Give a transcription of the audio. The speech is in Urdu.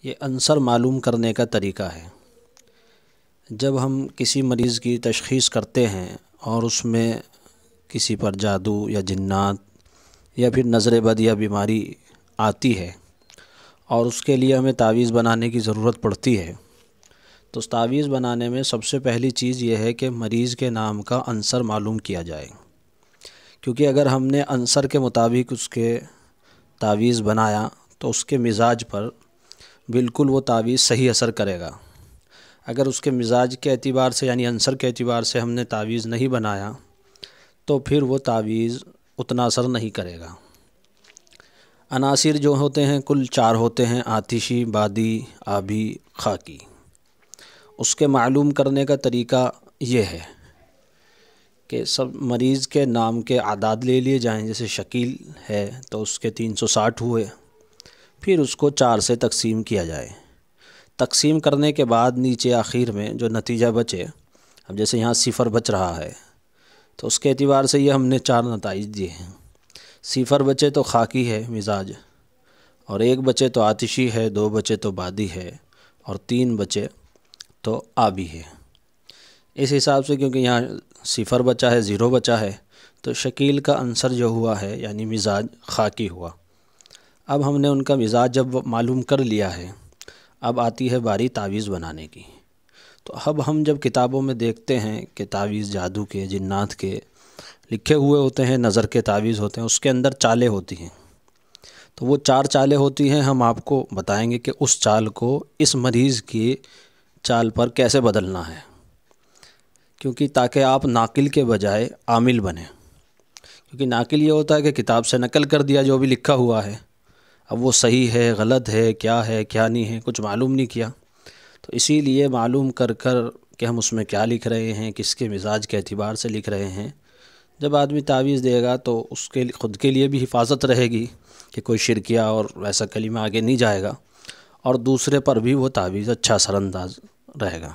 یہ عنصر معلوم کرنے کا طریقہ ہے۔ جب ہم کسی مریض کی تشخیص کرتے ہیں اور اس میں کسی پر جادو یا جنات یا پھر نظر بد یا بیماری آتی ہے اور اس کے لیے ہمیں تعویذ بنانے کی ضرورت پڑتی ہے، تو اس تعویذ بنانے میں سب سے پہلی چیز یہ ہے کہ مریض کے نام کا عنصر معلوم کیا جائے، کیونکہ اگر ہم نے عنصر کے مطابق اس کے تعویذ بنایا تو اس کے مزاج پر بالکل وہ تعویذ صحیح اثر کرے گا۔ اگر اس کے مزاج کے اعتبار سے یعنی عنصر کے اعتبار سے ہم نے تعویذ نہیں بنایا تو پھر وہ تعویذ اتنا اثر نہیں کرے گا۔ عناصر جو ہوتے ہیں کل 4 ہوتے ہیں: آتشی، بادی، آبی، خاکی۔ اس کے معلوم کرنے کا طریقہ یہ ہے کہ سب مریض کے نام کے اعداد لے لیے جائیں، جیسے شکیل ہے تو اس کے 360 ہوئے، پھر اس کو 4 سے تقسیم کیا جائے۔ تقسیم کرنے کے بعد نیچے آخر میں جو نتیجہ بچے، اب جیسے یہاں 0 بچ رہا ہے تو اس کے اعتبار سے یہ ہم نے 4 نتائج دیے ہیں۔ 0 بچے تو خاکی ہے مزاج، اور 1 بچے تو آتشی ہے، 2 بچے تو بادی ہے، اور 3 بچے تو آبی ہے۔ اس حساب سے کیونکہ یہاں 0 بچا ہے، 0 بچا ہے، تو شکیل کا عنصر جو ہوا ہے یعنی مزاج خاکی ہوا۔ اب ہم نے ان کا مزاج جب معلوم کر لیا ہے، اب آتی ہے باری تعویذ بنانے کی۔ تو اب ہم جب کتابوں میں دیکھتے ہیں کہ تعویذ جادو کے، جنات کے لکھے ہوئے ہوتے ہیں، نظر کے تعویذ ہوتے ہیں، اس کے اندر چالیں ہوتی ہیں، تو وہ 4 چالیں ہوتی ہیں۔ ہم آپ کو بتائیں گے کہ اس چال کو اس مریض کی چال پر کیسے بدلنا ہے، کیونکہ تاکہ آپ ناقل کے بجائے عامل بنیں۔ کیونکہ ناقل یہ ہوتا ہے کہ کتاب سے نقل کر دیا جو بھی لکھا ہوا ہے، اب وہ صحیح ہے، غلط ہے، کیا نہیں ہے، کچھ معلوم نہیں کیا۔ تو اسی لیے معلوم کر کہ ہم اس میں کیا لکھ رہے ہیں، کس کے مزاج کے اعتبار سے لکھ رہے ہیں، جب آدمی تعویذ دے گا تو اس کے خود کے لیے بھی حفاظت رہے گی کہ کوئی شرکیہ اور ویسا کلمہ آگے نہیں جائے گا، اور دوسرے پر بھی وہ تعویذ اچھا اثر انداز رہے گا۔